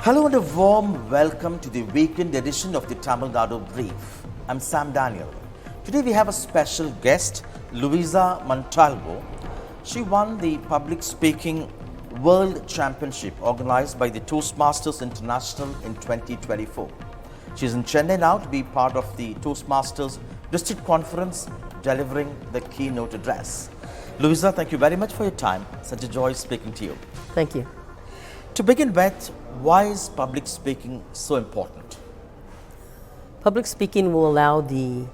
Hello and a warm welcome to the weekend edition of the Tamil Nadu Brief. I'm Sam Daniel. Today we have a special guest, Luisa Montalvo. She won the Public Speaking World Championship organized by the Toastmasters International in 2024. She's in Chennai now to be part of the Toastmasters District Conference, delivering the keynote address. Luisa, thank you very much for your time. Such a joy speaking to you. Thank you. To begin with, why is public speaking so important? Public speaking will allow the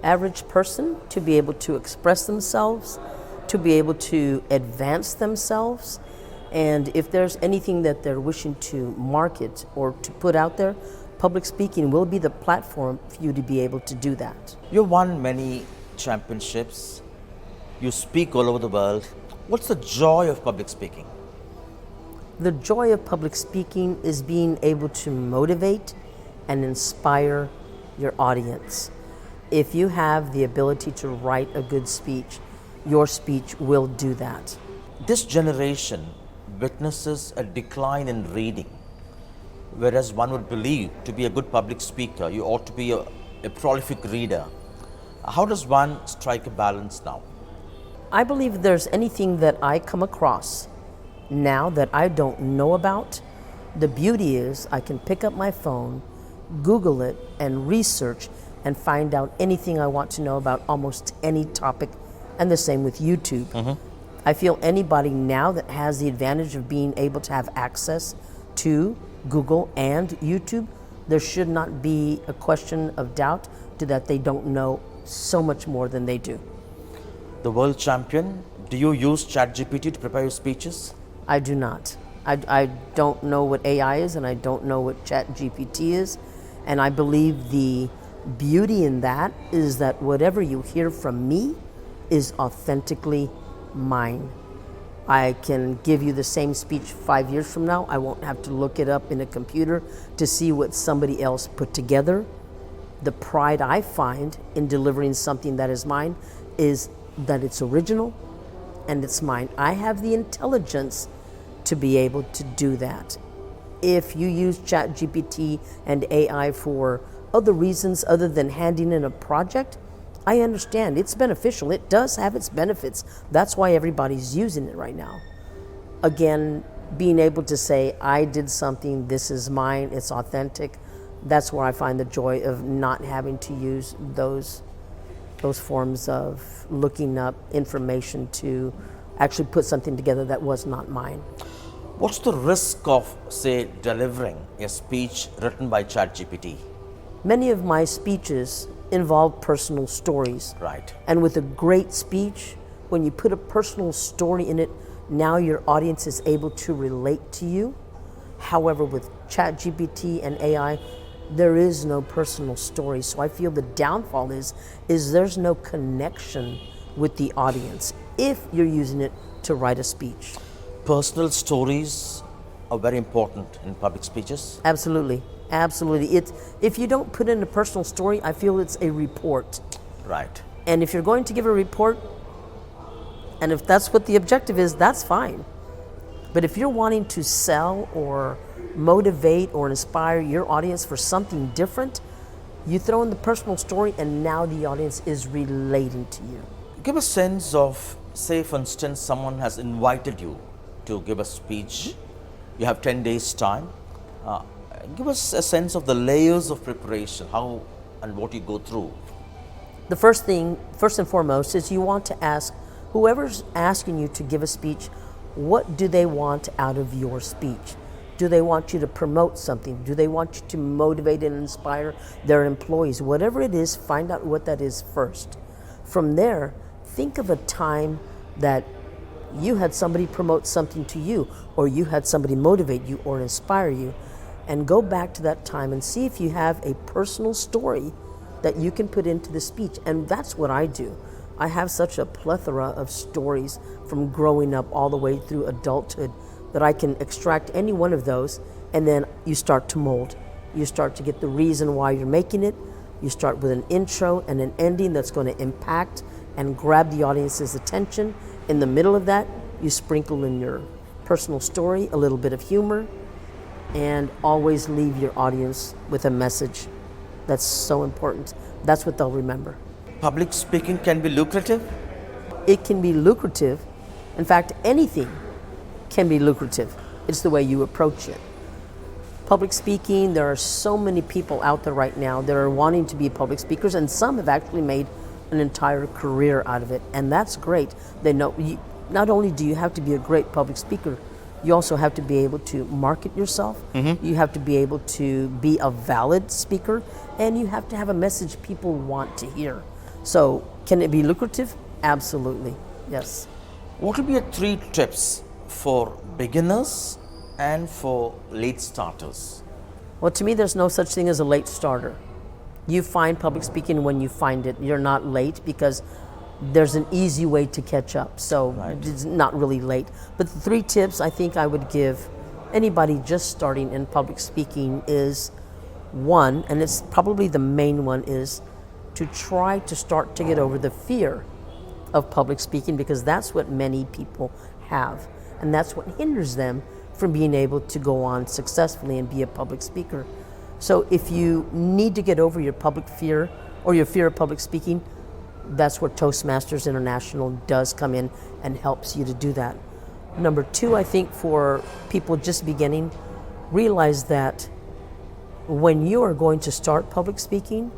average person to be able to express themselves, to be able to advance themselves, and if there's anything that they're wishing to market or to put out there, public speaking will be the platform for you to be able to do that. You've won many championships. You speak all over the world. What's the joy of public speaking? The joy of public speaking is being able to motivate and inspire your audience. If you have the ability to write a good speech, your speech will do that. This generation witnesses a decline in reading, whereas one would believe to be a good public speaker, you ought to be a prolific reader. How does one strike a balance now? I believe if there's anything that I come across now that I don't know about, the beauty is I can pick up my phone, Google it, and research and find out anything I want to know about almost any topic, and the same with YouTube. I feel anybody now that has the advantage of being able to have access to Google and YouTube, there should not be a question of doubt to that they don't know so much more than they do. The world champion, do you use Chat GPT to prepare your speeches? I do not. I don't know what AI is, and I don't know what Chat GPT is. And I believe the beauty in that is that whatever you hear from me is authentically mine. I can give you the same speech 5 years from now. I won't have to look it up in a computer to see what somebody else put together. The pride I find in delivering something that is mine is that it's original and it's mine. I have the intelligence to be able to do that. If you use Chat GPT and AI for other reasons other than handing in a project, I understand it's beneficial. It does have its benefits. That's why everybody's using it right now. Again, being able to say, I did something, this is mine, it's authentic, that's where I find the joy of not having to use those forms of looking up information to actually put something together that was not mine. What's the risk of, say, delivering a speech written by Chat GPT? Many of my speeches involve personal stories. Right. And with a great speech, when you put a personal story in it, now your audience is able to relate to you. However, with Chat GPT and AI, there is no personal story. So I feel the downfall is there's no connection with the audience if you're using it to write a speech. Personal stories are very important in public speeches. Absolutely, absolutely. If you don't put in a personal story, I feel it's a report. Right. And if you're going to give a report, and if that's what the objective is, that's fine. But if you're wanting to sell or motivate or inspire your audience for something different, you throw in the personal story and now the audience is relating to you. Give a sense of, say for instance, someone has invited you to give a speech. You have 10 days time. Give us a sense of the layers of preparation, how and what you go through. The first thing, first and foremost, is you want to ask whoever's asking you to give a speech, what do they want out of your speech? Do they want you to promote something? Do they want you to motivate and inspire their employees? Whatever it is, find out what that is first. From there, think of a time that you had somebody promote something to you, or you had somebody motivate you or inspire you, and go back to that time and see if you have a personal story that you can put into the speech. And that's what I do. I have such a plethora of stories from growing up all the way through adulthood that I can extract any one of those, and then you start to mold. You start to get the reason why you're making it. You start with an intro and an ending that's going to impact and grab the audience's attention. In the middle of that, you sprinkle in your personal story, a little bit of humor, and always leave your audience with a message. That's so important. That's what they'll remember. Public speaking can be lucrative? It can be lucrative. In fact, anything can be lucrative. It's the way you approach it. Public speaking, there are so many people out there right now that are wanting to be public speakers, and some have actually made an entire career out of it, and that's great. They know not only do you have to be a great public speaker, you also have to be able to market yourself. You have to be able to be a valid speaker, and you have to have a message people want to hear. So, can it be lucrative? Absolutely, yes. What would be your 3 tips for beginners and for late starters? Well, to me, there's no such thing as a late starter. You find public speaking when you find it. You're not late because there's an easy way to catch up. So It's not really late. But the 3 tips I think I would give anybody just starting in public speaking is, one, and it's probably the main one, is to try to start to get over the fear of public speaking, because that's what many people have. And that's what hinders them from being able to go on successfully and be a public speaker. So if you need to get over your public fear or your fear of public speaking, that's where Toastmasters International does come in and helps you to do that. Number 2, I think for people just beginning, realize that when you are going to start public speaking,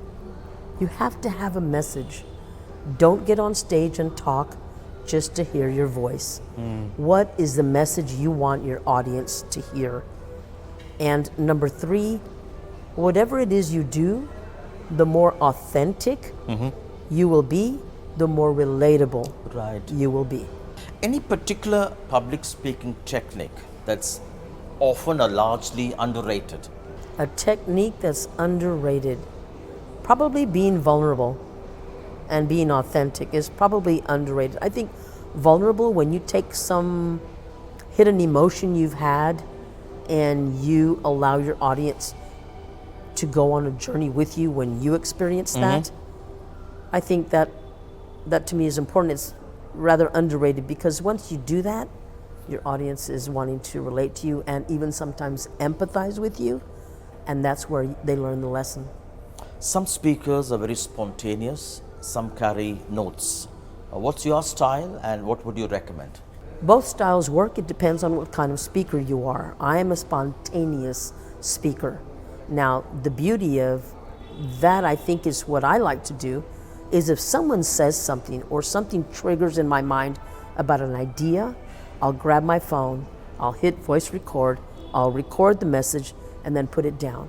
you have to have a message. Don't get on stage and talk just to hear your voice. What is the message you want your audience to hear? And number 3, whatever it is you do, the more authentic you will be, the more relatable you will be. Any particular public speaking technique that's often or largely underrated? A technique that's underrated, probably being vulnerable and being authentic is probably underrated. I think vulnerable, when you take some hidden emotion you've had and you allow your audience to go on a journey with you when you experience that, I think that to me is important. It's rather underrated, because once you do that, your audience is wanting to relate to you and even sometimes empathize with you, and that's where they learn the lesson. Some speakers are very spontaneous, some carry notes. What's your style and what would you recommend? Both styles work. It depends on what kind of speaker you are. I am a spontaneous speaker. Now, the beauty of that, I think, is what I like to do, is if someone says something or something triggers in my mind about an idea, I'll grab my phone, I'll hit voice record, I'll record the message and then put it down.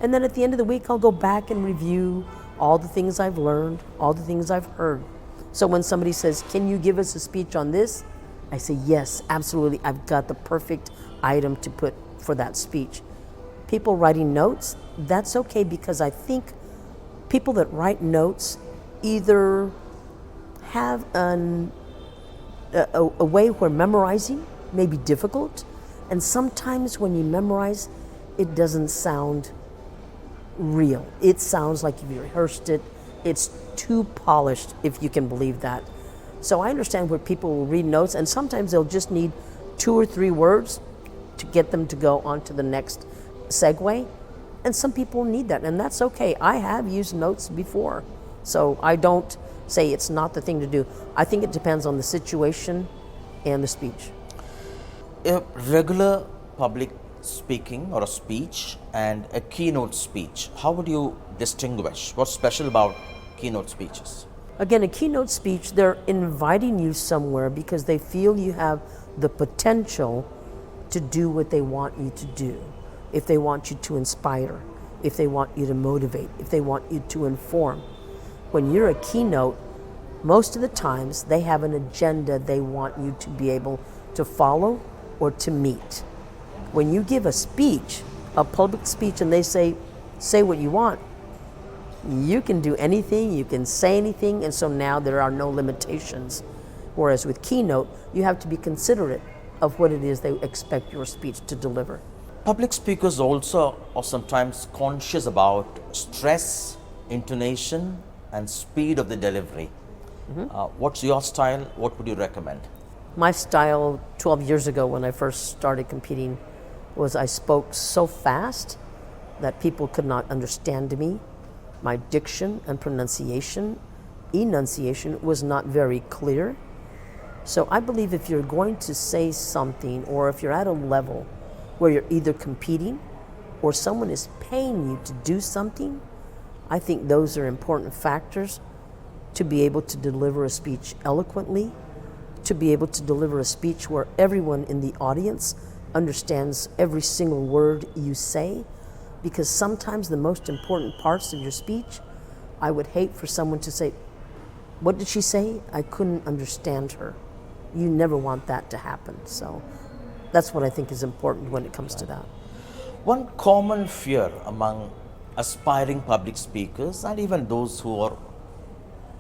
And then at the end of the week, I'll go back and review all the things I've learned, all the things I've heard. So when somebody says, "Can you give us a speech on this?" I say, "Yes, absolutely. I've got the perfect item to put for that speech." People writing notes, that's okay, because I think people that write notes either have a way where memorizing may be difficult, and sometimes when you memorize, it doesn't sound real. It sounds like you rehearsed it. It's too polished, if you can believe that. So I understand where people will read notes, and sometimes they'll just need 2 or 3 words to get them to go on to the next segue. And some people need that, and that's okay. I have used notes before, so I don't say it's not the thing to do. I think it depends on the situation and the speech. A regular public speaking or a speech and a keynote speech, how would you distinguish? What's special about keynote speeches? Again, a keynote speech, they're inviting you somewhere because they feel you have the potential to do what they want you to do. If they want you to inspire, if they want you to motivate, if they want you to inform. When you're a keynote, most of the times they have an agenda they want you to be able to follow or to meet. When you give a speech, a public speech, and they say what you want, you can do anything, you can say anything, and so now there are no limitations. Whereas with keynote, you have to be considerate of what it is they expect your speech to deliver. Public speakers also are sometimes conscious about stress, intonation, and speed of the delivery. What's your style? What would you recommend? My style 12 years ago when I first started competing was I spoke so fast that people could not understand me. My diction and enunciation was not very clear. So I believe if you're going to say something, or if you're at a level where you're either competing or someone is paying you to do something, I think those are important factors to be able to deliver a speech eloquently, to be able to deliver a speech where everyone in the audience understands every single word you say, because sometimes the most important parts of your speech, I would hate for someone to say, "What did she say? I couldn't understand her." You never want that to happen. So that's what I think is important when it comes to that. One common fear among aspiring public speakers and even those who are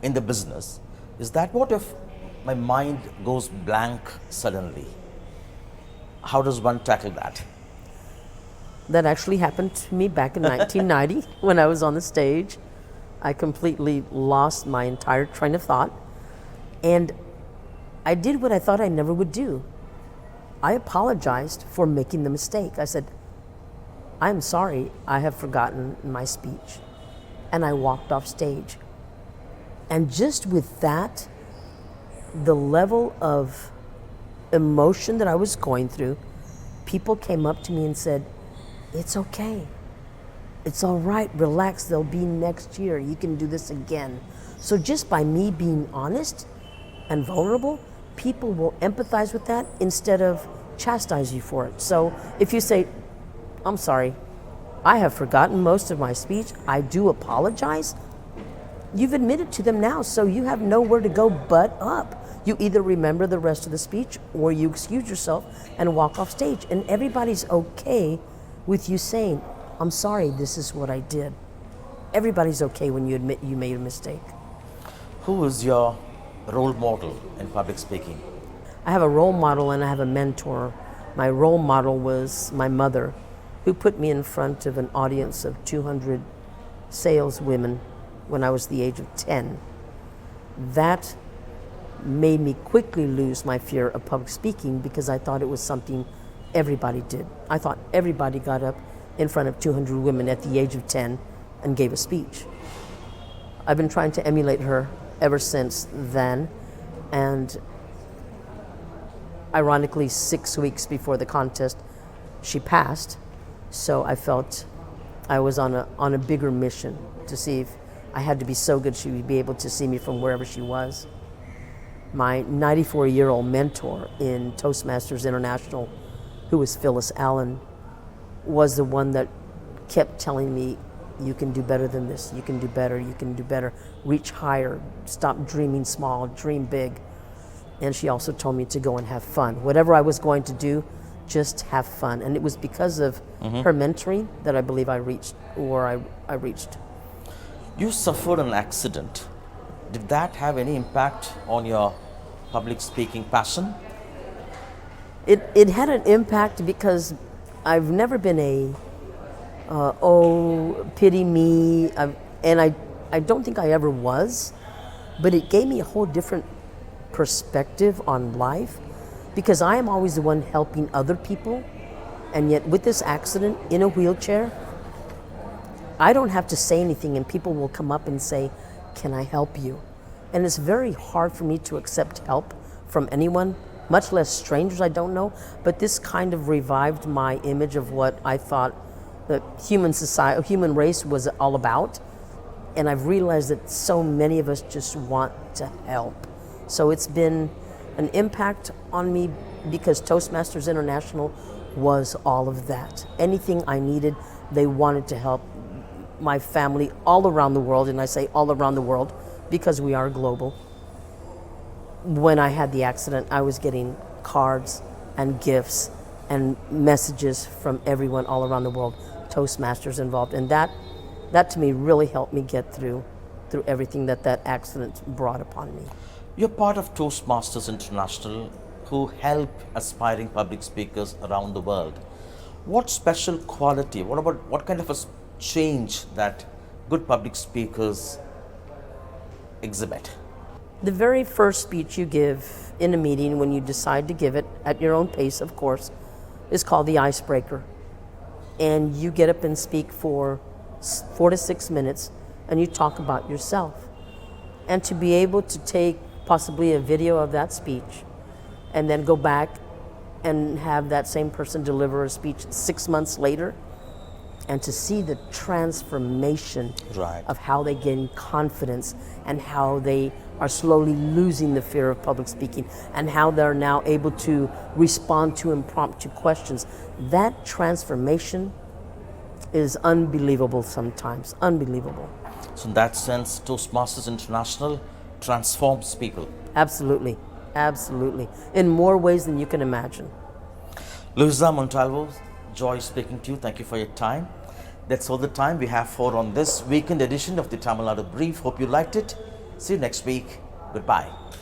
in the business is that what if my mind goes blank suddenly? How does one tackle that? That actually happened to me back in 1990 when I was on the stage. I completely lost my entire train of thought, and I did what I thought I never would do. I apologized for making the mistake. I said, "I'm sorry, I have forgotten my speech." And I walked off stage. And just with that, the level of emotion that I was going through, people came up to me and said, "It's okay. It's all right, relax, there'll be next year, you can do this again." So just by me being honest and vulnerable, people will empathize with that instead of chastise you for it. So if you say, "I'm sorry, I have forgotten most of my speech, I do apologize," you've admitted to them now, so you have nowhere to go but up. You either remember the rest of the speech or you excuse yourself and walk off stage, and everybody's okay with you saying, "I'm sorry, this is what I did." Everybody's okay when you admit you made a mistake. Who is your role model in public speaking? I have a role model and I have a mentor. My role model was my mother, who put me in front of an audience of 200 saleswomen when I was the age of 10. That made me quickly lose my fear of public speaking because I thought it was something everybody did. I thought everybody got up in front of 200 women at the age of 10 and gave a speech. I've been trying to emulate her ever since then, and ironically, 6 weeks before the contest, she passed. So I felt I was on a bigger mission to see if I had to be so good she would be able to see me from wherever she was. My 94-year-old mentor in Toastmasters International, who was Phyllis Allen, was the one that kept telling me, "You can do better than this, you can do better, you can do better, reach higher, stop dreaming small, dream big." And she also told me to go and have fun. Whatever I was going to do, just have fun. And it was because of her mentoring that I believe I reached where I reached. You suffered an accident. Did that have any impact on your public speaking passion? It had an impact because I've never been oh, pity me, and I don't think I ever was, but it gave me a whole different perspective on life because I am always the one helping other people, and yet with this accident in a wheelchair, I don't have to say anything and people will come up and say, "Can I help you?" And it's very hard for me to accept help from anyone, much less strangers I don't know, but this kind of revived my image of what I thought the human race was all about. And I've realized that so many of us just want to help. So it's been an impact on me because Toastmasters International was all of that. Anything I needed, they wanted to help. My family all around the world, and I say all around the world because we are global. When I had the accident, I was getting cards and gifts and messages from everyone all around the world, Toastmasters involved. And that to me really helped me get through everything that accident brought upon me. You're part of Toastmasters International, who help aspiring public speakers around the world. What special quality, what kind of a change that good public speakers exhibit? The very first speech you give in a meeting, when you decide to give it at your own pace, of course, is called the icebreaker. And you get up and speak for 4 to 6 minutes and you talk about yourself. And to be able to take possibly a video of that speech and then go back and have that same person deliver a speech 6 months later, and to see the transformation Right. of how they gain confidence and how they are slowly losing the fear of public speaking and how they're now able to respond to impromptu questions. That transformation is unbelievable sometimes, unbelievable. So in that sense, Toastmasters International transforms people. Absolutely, absolutely. In more ways than you can imagine. Luisa Montalvo, joy speaking to you. Thank you for your time. That's all the time we have for on this weekend edition of the Tamil Nadu Brief. Hope you liked it. See you next week. Goodbye.